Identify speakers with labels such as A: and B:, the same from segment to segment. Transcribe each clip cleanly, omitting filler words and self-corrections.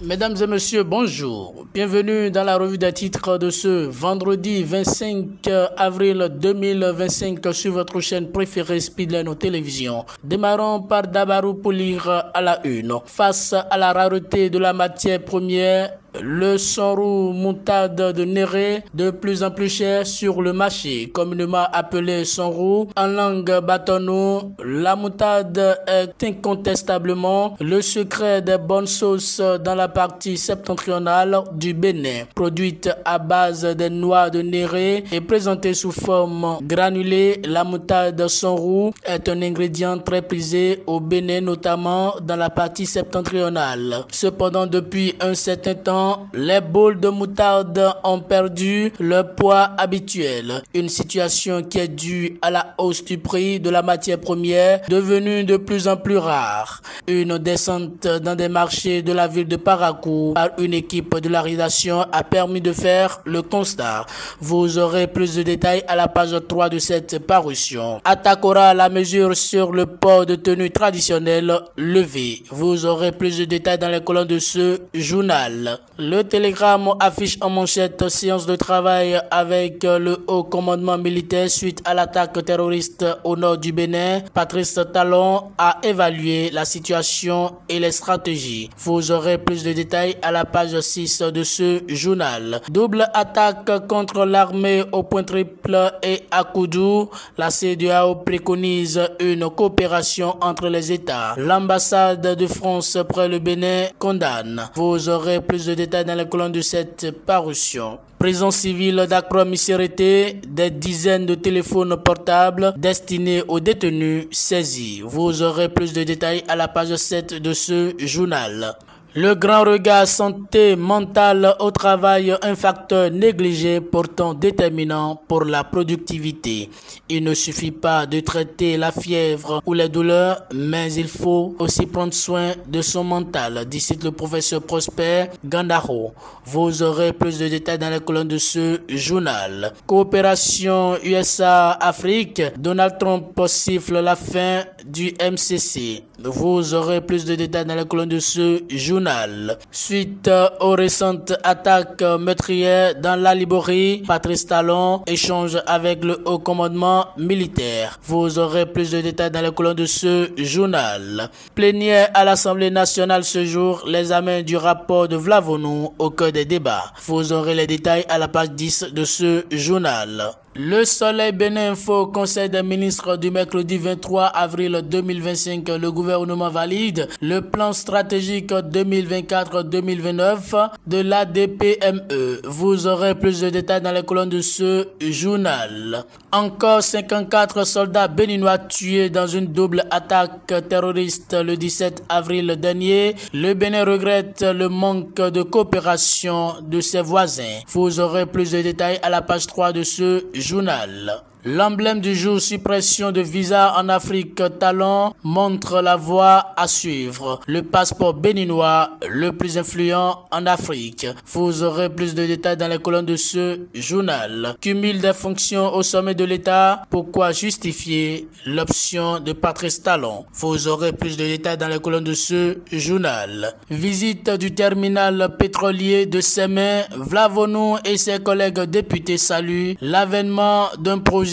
A: Mesdames et messieurs, bonjour. Bienvenue dans la revue des titres de ce vendredi 25 avril 2025 sur votre chaîne préférée Speedline Télévision. Démarrons par Dabarou pour lire à la une. Face à la rareté de la matière première, le sonroux moutarde de Néré, de plus en plus cher sur le marché, communément appelé sonroux en langue bâtonneau, la moutarde est incontestablement le secret des bonnes sauces dans la partie septentrionale du Bénin. Produite à base des noix de Néré et présentée sous forme granulée, la moutarde sonroux est un ingrédient très prisé au Bénin, notamment dans la partie septentrionale. Cependant, depuis un certain temps, les bols de moutarde ont perdu leur poids habituel. Une situation qui est due à la hausse du prix de la matière première, devenue de plus en plus rare. Une descente dans des marchés de la ville de Parakou par une équipe de la rédaction a permis de faire le constat. Vous aurez plus de détails à la page 3 de cette parution. Attaquera la mesure sur le port de tenue traditionnelle levé. Vous aurez plus de détails dans les colonnes de ce journal. Le Télégramme affiche en manchette séance de travail avec le haut commandement militaire suite à l'attaque terroriste au nord du Bénin. Patrice Talon a évalué la situation et les stratégies. Vous aurez plus de détails à la page 6 de ce journal. Double attaque contre l'armée au point triple et à Koudou. La CEDEAO préconise une coopération entre les États. L'ambassade de France près le Bénin condamne. Vous aurez plus de détails dans les colonnes de cette parution. Prison civile d'Akrom-Missérété, des dizaines de téléphones portables destinés aux détenus saisis. Vous aurez plus de détails à la page 7 de ce journal. Le grand regard santé mentale au travail, un facteur négligé pourtant déterminant pour la productivité. Il ne suffit pas de traiter la fièvre ou les douleurs, mais il faut aussi prendre soin de son mental, dit le professeur Prosper Gandaro. Vous aurez plus de détails dans les colonnes de ce journal. Coopération USA-Afrique, Donald Trump siffle la fin du MCC. Vous aurez plus de détails dans les colonnes de ce journal. Suite aux récentes attaques meurtrières dans la Liborie, Patrice Talon échange avec le haut commandement militaire. Vous aurez plus de détails dans les colonnes de ce journal. Plénière à l'Assemblée nationale ce jour, l'examen du rapport de Vlavonou au cœur des débats. Vous aurez les détails à la page 10 de ce journal. Le Soleil Bénin Info, Conseil des ministres du mercredi 23 avril 2025, le gouvernement valide le plan stratégique 2024-2029 de l'ADPME. Vous aurez plus de détails dans les colonnes de ce journal. Encore 54 soldats béninois tués dans une double attaque terroriste le 17 avril dernier. Le Bénin regrette le manque de coopération de ses voisins. Vous aurez plus de détails à la page 3 de ce journal. L'emblème du jour, suppression de visa en Afrique, Talon montre la voie à suivre. Le passeport béninois, le plus influent en Afrique. Vous aurez plus de détails dans les colonnes de ce journal. Cumul des fonctions au sommet de l'État, pourquoi justifier l'option de Patrice Talon? Vous aurez plus de détails dans les colonnes de ce journal. Visite du terminal pétrolier de Sémé, Vlavonou et ses collègues députés saluent l'avènement d'un projet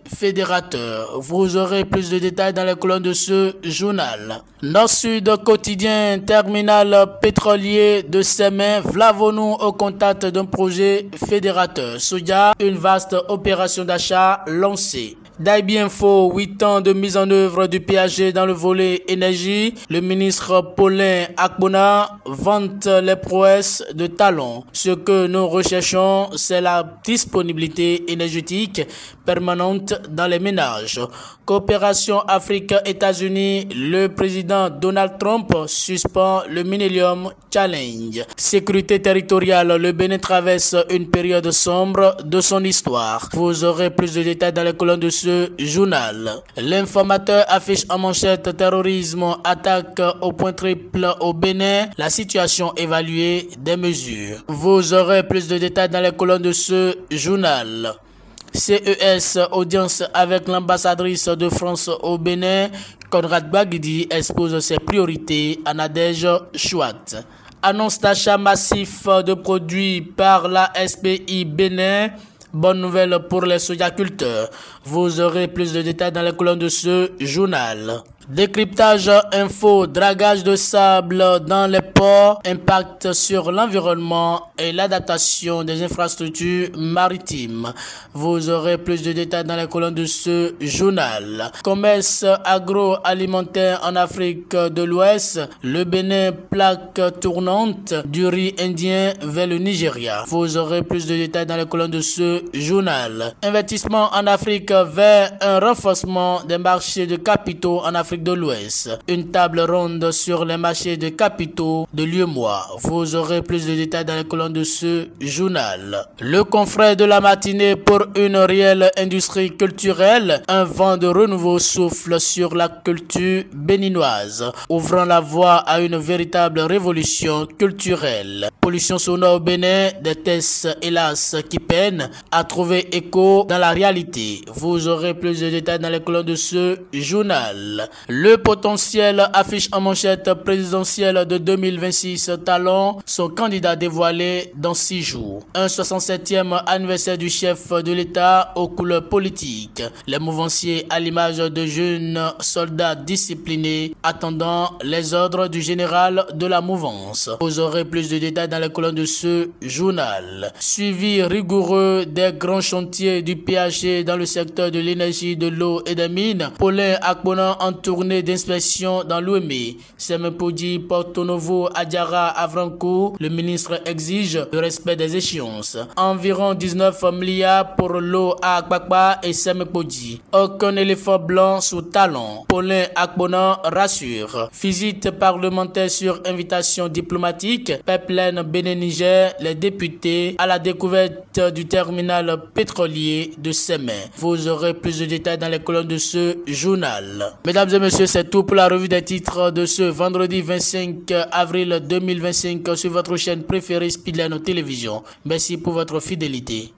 A: fédérateur. Vous aurez plus de détails dans les colonnes de ce journal. Nord-Sud quotidien, terminal pétrolier de Sémé, Vlavonou au contact d'un projet fédérateur. Soja, une vaste opération d'achat lancée. Daibi Info, 8 ans de mise en œuvre du PAG dans le volet énergie. Le ministre Paulin Akbona vante les prouesses de Talon. Ce que nous recherchons, c'est la disponibilité énergétique permanente dans les ménages. Coopération Afrique-États-Unis, le président Donald Trump suspend le Millennium Challenge. Sécurité territoriale, le Bénin traverse une période sombre de son histoire. Vous aurez plus de détails dans les colonnes de ce journal. L'informateur affiche en manchette terrorisme, attaque au point triple au Bénin, la situation évaluée, des mesures. Vous aurez plus de détails dans les colonnes de ce journal. CES, audience avec l'ambassadrice de France au Bénin, Conrad Baguidi expose ses priorités à Nadège Chouat. Annonce d'achat massif de produits par la SPI Bénin. Bonne nouvelle pour les sojaculteurs. Vous aurez plus de détails dans les colonnes de ce journal. Décryptage info, dragage de sable dans les ports, impact sur l'environnement et l'adaptation des infrastructures maritimes. Vous aurez plus de détails dans les colonnes de ce journal. Commerce agroalimentaire en Afrique de l'Ouest, le Bénin plaque tournante du riz indien vers le Nigeria. Vous aurez plus de détails dans les colonnes de ce journal. Investissement en Afrique vers un renforcement des marchés de capitaux en Afrique de l'Ouest. Une table ronde sur les marchés de capitaux de l'UEMOA. Vous aurez plus de détails dans les colonnes de ce journal. Le confrère de la matinée pour une réelle industrie culturelle. Un vent de renouveau souffle sur la culture béninoise, ouvrant la voie à une véritable révolution culturelle. Pollution sonore au Bénin, des tests hélas qui peinent à trouver écho dans la réalité. Vous aurez plus de détails dans les colonnes de ce journal. Le potentiel affiche en manchette présidentielle de 2026 Talon, son candidat dévoilé dans 6 jours. Un 67e anniversaire du chef de l'État aux couleurs politiques. Les mouvanciers à l'image de jeunes soldats disciplinés attendant les ordres du général de la mouvance. Vous aurez plus de détails dans les colonnes de ce journal. Suivi rigoureux des grands chantiers du PHG dans le secteur de l'énergie, de l'eau et des mines. Paulin Akpona en tournée d'inspection dans l'Ouémé. Semepodi, Porto Novo, Adjara, Avranco. Le ministre exige le respect des échéances. Environ 19 milliards pour l'eau à Akpakpa et Semepodi. Aucun éléphant blanc sous talon. Paulin Akpona rassure. Visite parlementaire sur invitation diplomatique. Pipeline Bénin-Niger. Les députés à la découverte du terminal pétrolier de Sémé. Vous aurez plus de détails dans les colonnes de ce journal. Mesdames et messieurs, c'est tout pour la revue des titres de ce vendredi 25 avril 2025 sur votre chaîne préférée Speedline Télévision. Merci pour votre fidélité.